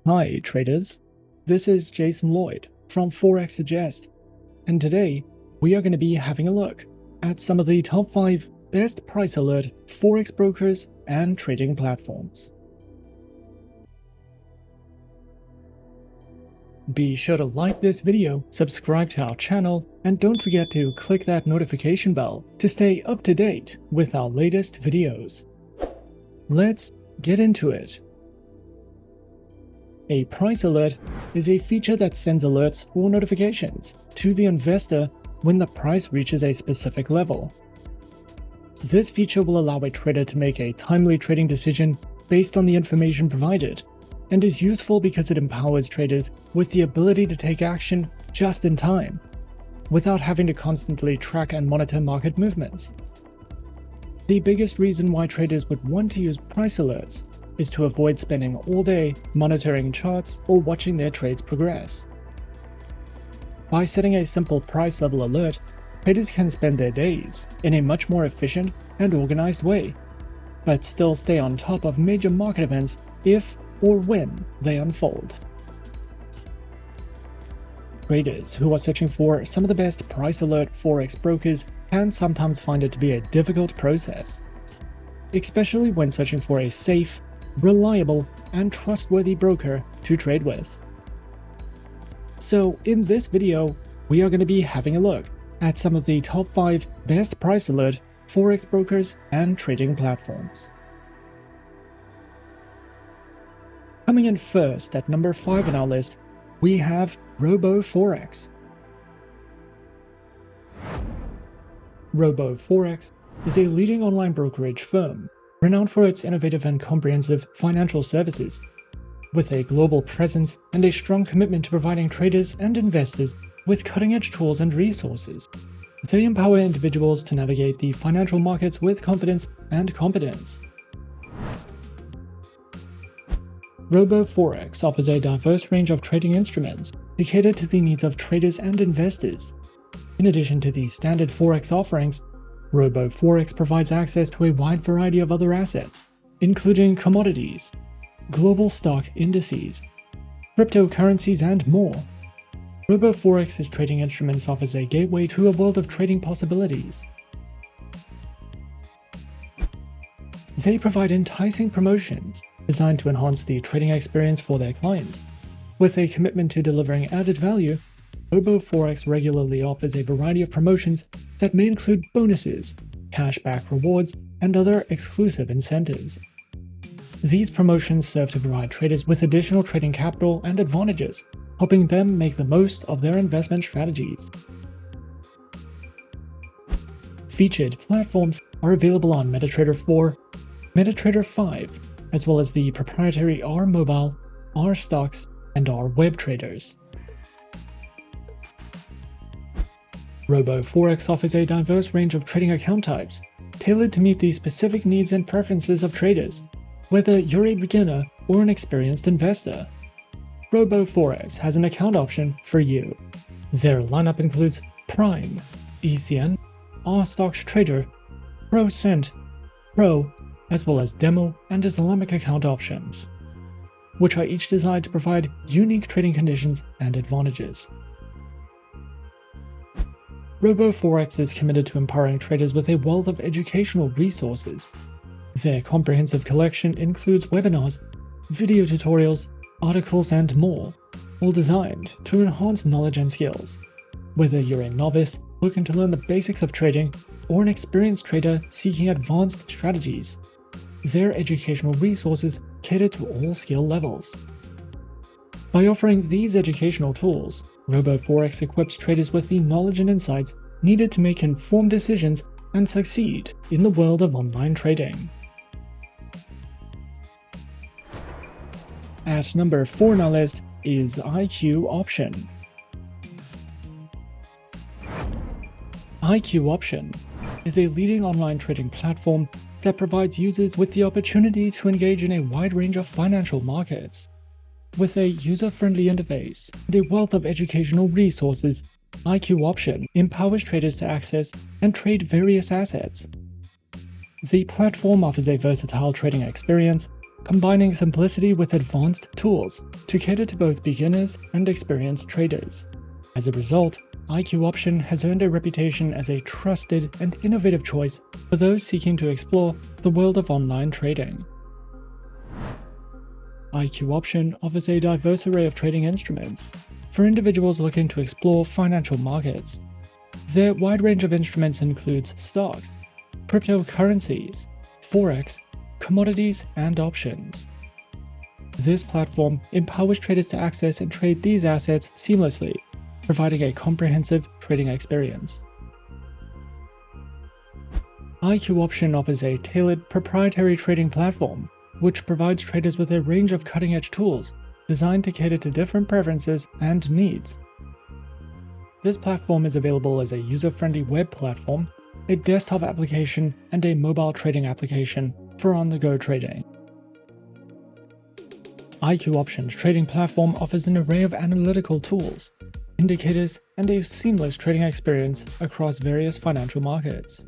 Hi traders, this is Jason Lloyd from Forexsuggest, and today we are going to be having a look at some of the top 5 best price alert Forex brokers and trading platforms. Be sure to like this video, subscribe to our channel, and don't forget to click that notification bell to stay up to date with our latest videos. Let's get into it. A price alert is a feature that sends alerts or notifications to the investor when the price reaches a specific level. This feature will allow a trader to make a timely trading decision based on the information provided, and is useful because it empowers traders with the ability to take action just in time, without having to constantly track and monitor market movements. The biggest reason why traders would want to use price alerts is to avoid spending all day monitoring charts or watching their trades progress. By setting a simple price level alert, traders can spend their days in a much more efficient and organized way, but still stay on top of major market events if or when they unfold. Traders who are searching for some of the best price alert Forex brokers can sometimes find it to be a difficult process, especially when searching for a safe, reliable, and trustworthy broker to trade with. So in this video, we are going to be having a look at some of the top 5 best price alert Forex brokers and trading platforms. Coming in first at number 5 on our list, we have RoboForex. RoboForex is a leading online brokerage firm renowned for its innovative and comprehensive financial services. With a global presence and a strong commitment to providing traders and investors with cutting-edge tools and resources, they empower individuals to navigate the financial markets with confidence and competence. RoboForex offers a diverse range of trading instruments to cater to the needs of traders and investors. In addition to the standard Forex offerings, RoboForex provides access to a wide variety of other assets, including commodities, global stock indices, cryptocurrencies, and more. RoboForex's trading instruments offers a gateway to a world of trading possibilities. They provide enticing promotions designed to enhance the trading experience for their clients. With a commitment to delivering added value, RoboForex regularly offers a variety of promotions that may include bonuses, cashback rewards, and other exclusive incentives. These promotions serve to provide traders with additional trading capital and advantages, helping them make the most of their investment strategies. Featured platforms are available on MetaTrader 4, MetaTrader 5, as well as the proprietary R Mobile, R Stocks, and R Web traders. RoboForex offers a diverse range of trading account types, tailored to meet the specific needs and preferences of traders, whether you're a beginner or an experienced investor. RoboForex has an account option for you. Their lineup includes Prime, ECN, R Stocks Trader, Pro Cent, Pro, as well as Demo and Islamic account options, which are each designed to provide unique trading conditions and advantages. RoboForex is committed to empowering traders with a wealth of educational resources. Their comprehensive collection includes webinars, video tutorials, articles, and more, all designed to enhance knowledge and skills. Whether you're a novice looking to learn the basics of trading or an experienced trader seeking advanced strategies, their educational resources cater to all skill levels. By offering these educational tools, RoboForex equips traders with the knowledge and insights needed to make informed decisions and succeed in the world of online trading. At number 4 on our list is IQ Option. IQ Option is a leading online trading platform that provides users with the opportunity to engage in a wide range of financial markets. With a user-friendly interface and a wealth of educational resources, IQ Option empowers traders to access and trade various assets. The platform offers a versatile trading experience combining simplicity with advanced tools to cater to both beginners and experienced traders. As a result, IQ Option has earned a reputation as a trusted and innovative choice for those seeking to explore the world of online trading. IQ Option offers a diverse array of trading instruments for individuals looking to explore financial markets. Their wide range of instruments includes stocks, cryptocurrencies, Forex, commodities, and options. This platform empowers traders to access and trade these assets seamlessly, providing a comprehensive trading experience. IQ Option offers a tailored proprietary trading platform, which provides traders with a range of cutting-edge tools designed to cater to different preferences and needs. This platform is available as a user-friendly web platform, a desktop application, and a mobile trading application for on-the-go trading. IQ Option's trading platform offers an array of analytical tools, indicators, and a seamless trading experience across various financial markets.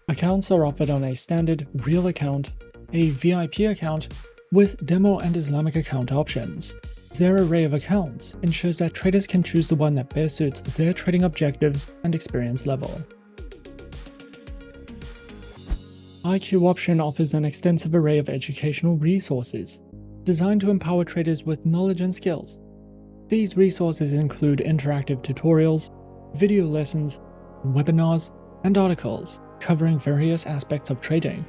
Accounts are offered on a standard real account, a VIP account, with demo and Islamic account options. Their array of accounts ensures that traders can choose the one that best suits their trading objectives and experience level. IQ Option offers an extensive array of educational resources designed to empower traders with knowledge and skills. These resources include interactive tutorials, video lessons, webinars, and articles covering various aspects of trading.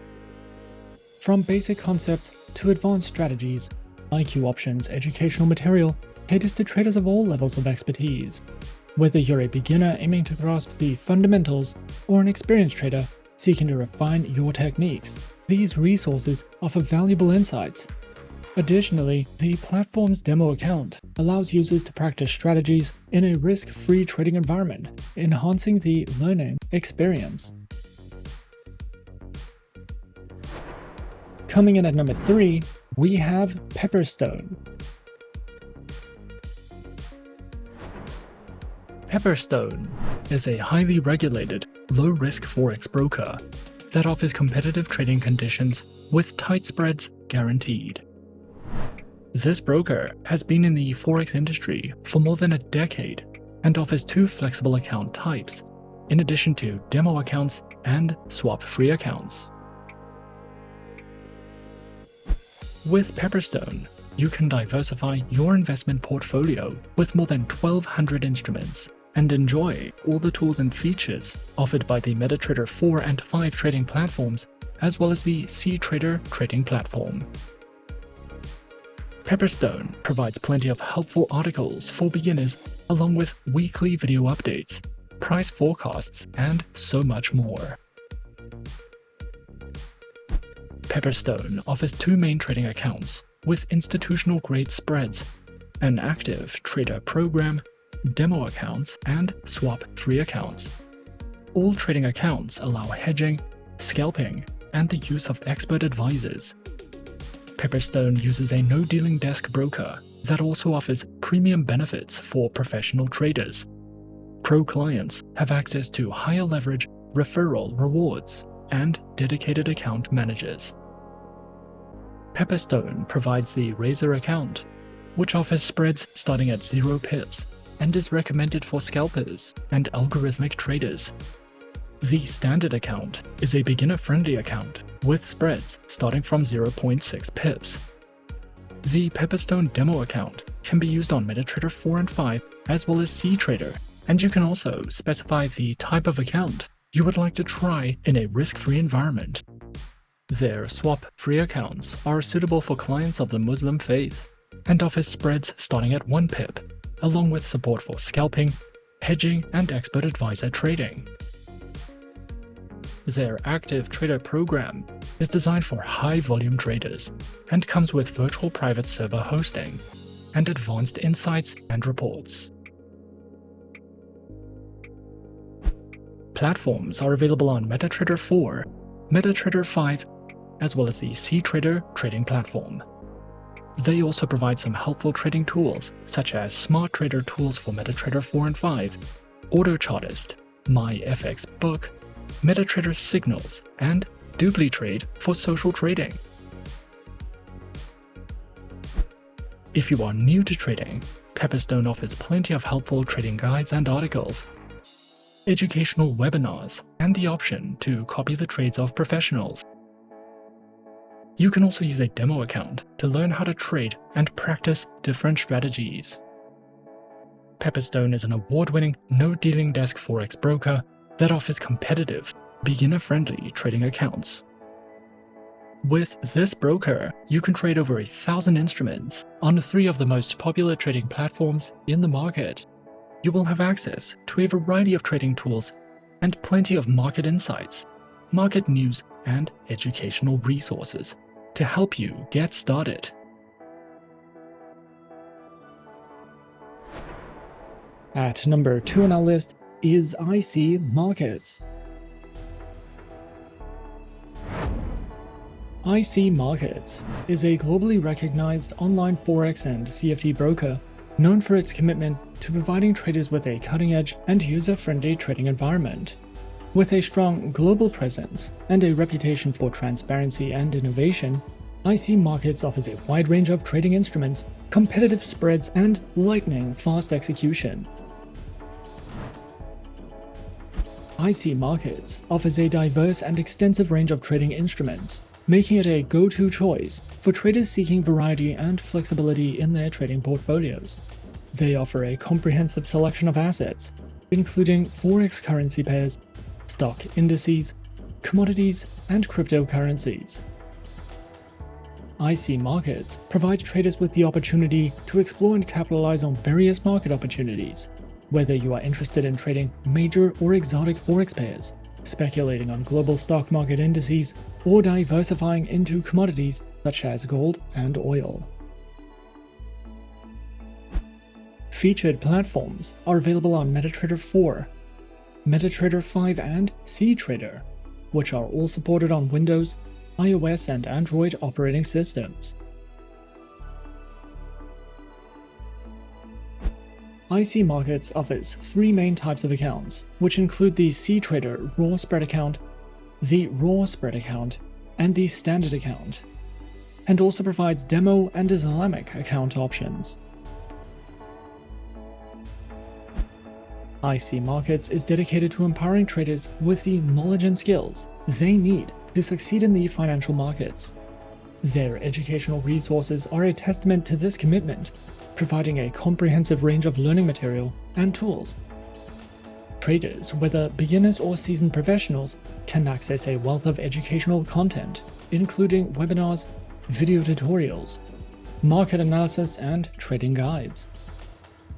From basic concepts to advanced strategies, IQ Option's educational material caters to traders of all levels of expertise. Whether you're a beginner aiming to grasp the fundamentals or an experienced trader seeking to refine your techniques, these resources offer valuable insights. Additionally, the platform's demo account allows users to practice strategies in a risk-free trading environment, enhancing the learning experience. Coming in at number 3, we have Pepperstone. Pepperstone is a highly regulated, low-risk Forex broker that offers competitive trading conditions with tight spreads guaranteed. This broker has been in the Forex industry for more than a decade and offers 2 flexible account types, in addition to demo accounts and swap-free accounts. With Pepperstone, you can diversify your investment portfolio with more than 1,200 instruments and enjoy all the tools and features offered by the MetaTrader 4 and 5 trading platforms, as well as the cTrader trading platform. Pepperstone provides plenty of helpful articles for beginners, along with weekly video updates, price forecasts, and so much more. Pepperstone offers 2 main trading accounts with institutional-grade spreads, an active trader program, demo accounts, and swap-free accounts. All trading accounts allow hedging, scalping, and the use of expert advisors. Pepperstone uses a no-dealing desk broker that also offers premium benefits for professional traders. Pro clients have access to higher leverage referral rewards and dedicated account managers. Pepperstone provides the Razor account, which offers spreads starting at 0 pips and is recommended for scalpers and algorithmic traders. The Standard account is a beginner-friendly account with spreads starting from 0.6 pips. The Pepperstone demo account can be used on MetaTrader 4 and 5 as well as cTrader, and you can also specify the type of account you would like to try in a risk-free environment. Their swap-free accounts are suitable for clients of the Muslim faith and offer spreads starting at 1 pip, along with support for scalping, hedging, and expert advisor trading. Their active trader program is designed for high-volume traders and comes with virtual private server hosting and advanced insights and reports. Platforms are available on MetaTrader 4, MetaTrader 5, as well as the cTrader trading platform. They also provide some helpful trading tools such as Smart Trader tools for MetaTrader 4 and 5, AutoChartist, MyFXBook, MetaTrader Signals, and DupliTrade for social trading. If you are new to trading, Pepperstone offers plenty of helpful trading guides and articles, educational webinars, and the option to copy the trades of professionals. You can also use a demo account to learn how to trade and practice different strategies. Pepperstone is an award-winning, no-dealing desk Forex broker that offers competitive, beginner-friendly trading accounts. With this broker, you can trade over 1,000 instruments on 3 of the most popular trading platforms in the market. You will have access to a variety of trading tools and plenty of market insights, market news, and educational resources to help you get started. At number 2 on our list is IC Markets. IC Markets is a globally recognized online Forex and CFD broker known for its commitment to providing traders with a cutting-edge and user-friendly trading environment. With a strong global presence and a reputation for transparency and innovation, IC Markets offers a wide range of trading instruments, competitive spreads, and lightning-fast execution. IC Markets offers a diverse and extensive range of trading instruments, making it a go-to choice for traders seeking variety and flexibility in their trading portfolios. They offer a comprehensive selection of assets, including Forex currency pairs, stock indices, commodities, and cryptocurrencies. IC Markets provide traders with the opportunity to explore and capitalize on various market opportunities, whether you are interested in trading major or exotic Forex pairs, speculating on global stock market indices, or diversifying into commodities such as gold and oil. Featured platforms are available on MetaTrader 4, MetaTrader 5, and cTrader, which are all supported on Windows, iOS, and Android operating systems. IC Markets offers 3 main types of accounts, which include the cTrader Raw Spread account, the Raw Spread account, and the Standard account, and also provides demo and Islamic account options. IC Markets is dedicated to empowering traders with the knowledge and skills they need to succeed in the financial markets. Their educational resources are a testament to this commitment, providing a comprehensive range of learning material and tools. Traders, whether beginners or seasoned professionals, can access a wealth of educational content, including webinars, video tutorials, market analysis, and trading guides.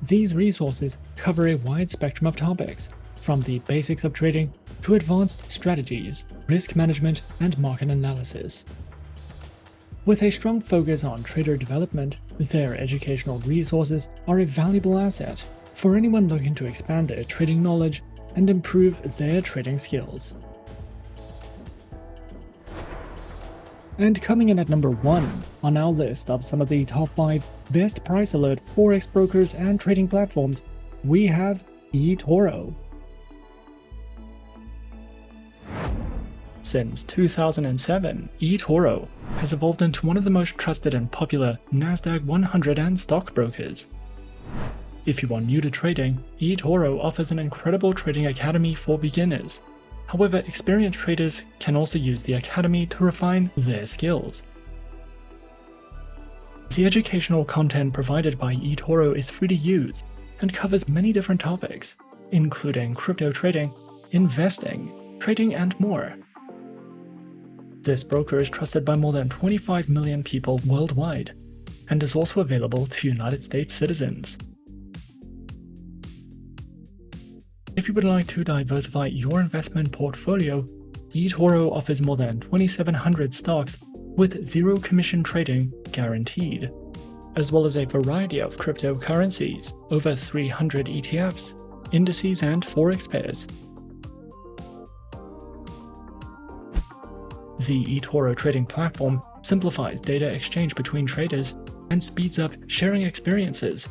These resources cover a wide spectrum of topics, from the basics of trading to advanced strategies, risk management, and market analysis. With a strong focus on trader development, their educational resources are a valuable asset for anyone looking to expand their trading knowledge and improve their trading skills. And coming in at number 1 on our list of some of the top 5 best price alert Forex brokers and trading platforms, we have eToro. Since 2007, eToro has evolved into one of the most trusted and popular Nasdaq 100 and stockbrokers. If you are new to trading, eToro offers an incredible trading academy for beginners. However, experienced traders can also use the academy to refine their skills. The educational content provided by eToro is free to use and covers many different topics, including crypto trading, investing, trading, and more. This broker is trusted by more than 25 million people worldwide and is also available to United States citizens. If you would like to diversify your investment portfolio, eToro offers more than 2,700 stocks with zero commission trading guaranteed, as well as a variety of cryptocurrencies, over 300 ETFs, indices, and Forex pairs. The eToro trading platform simplifies data exchange between traders and speeds up sharing experiences,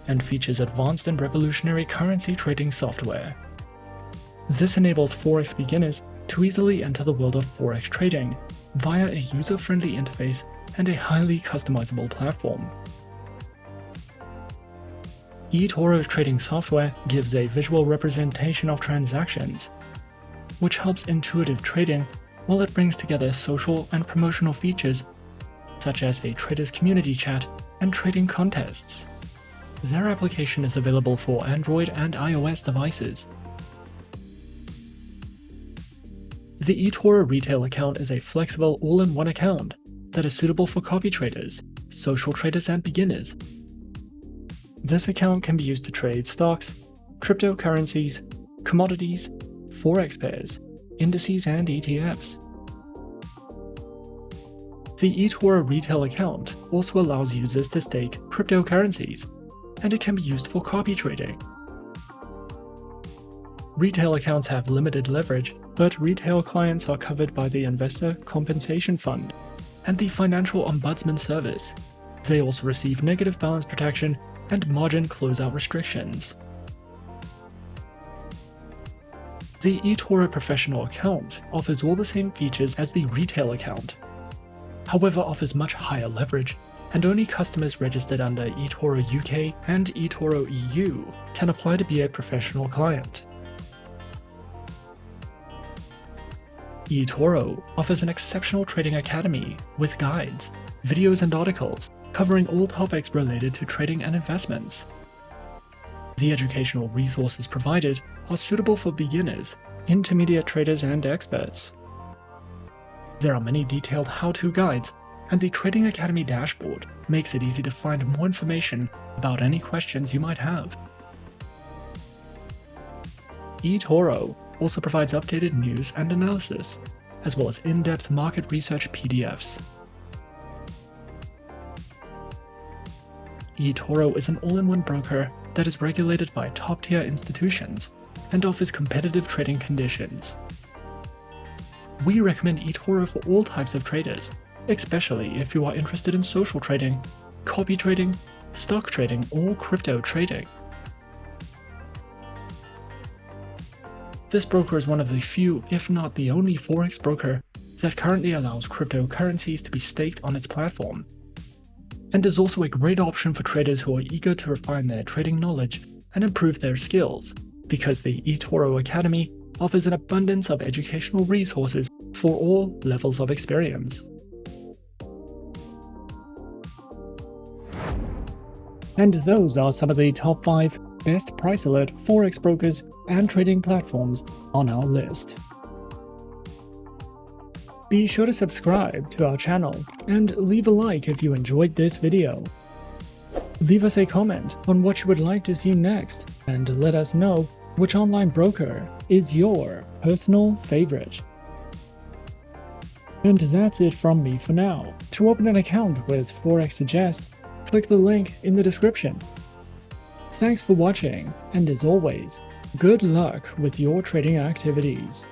and features advanced and revolutionary currency trading software. This enables Forex beginners to easily enter the world of Forex trading via a user-friendly interface and a highly customizable platform. eToro's trading software gives a visual representation of transactions, which helps intuitive trading while it brings together social and promotional features such as a traders community chat and trading contests. Their application is available for Android and iOS devices. The eToro retail account is a flexible all-in-one account that is suitable for copy traders, social traders, and beginners. This account can be used to trade stocks, cryptocurrencies, commodities, Forex pairs, indices, and ETFs. The eToro retail account also allows users to stake cryptocurrencies, and it can be used for copy trading. Retail accounts have limited leverage, but retail clients are covered by the Investor Compensation Fund and the Financial Ombudsman Service. They also receive negative balance protection and margin closeout restrictions. The eToro Professional account offers all the same features as the retail account, however offers much higher leverage, and only customers registered under eToro UK and eToro EU can apply to be a professional client. eToro offers an exceptional trading academy with guides, videos, and articles covering all topics related to trading and investments. The educational resources provided are suitable for beginners, intermediate traders, and experts. There are many detailed how-to guides, and the Trading Academy dashboard makes it easy to find more information about any questions you might have. eToro also provides updated news and analysis, as well as in-depth market research PDFs. eToro is an all-in-one broker that is regulated by top-tier institutions and offers competitive trading conditions. We recommend eToro for all types of traders, especially if you are interested in social trading, copy trading, stock trading, or crypto trading. This broker is one of the few, if not the only, Forex broker that currently allows cryptocurrencies to be staked on its platform, and is also a great option for traders who are eager to refine their trading knowledge and improve their skills, because the eToro Academy offers an abundance of educational resources for all levels of experience. And those are some of the top 5 best price alert Forex brokers and trading platforms on our list. Be sure to subscribe to our channel and leave a like if you enjoyed this video. Leave us a comment on what you would like to see next, and let us know which online broker is your personal favorite. And that's it from me for now. To open an account with Forexsuggest, click the link in the description. Thanks for watching, and as always, good luck with your trading activities.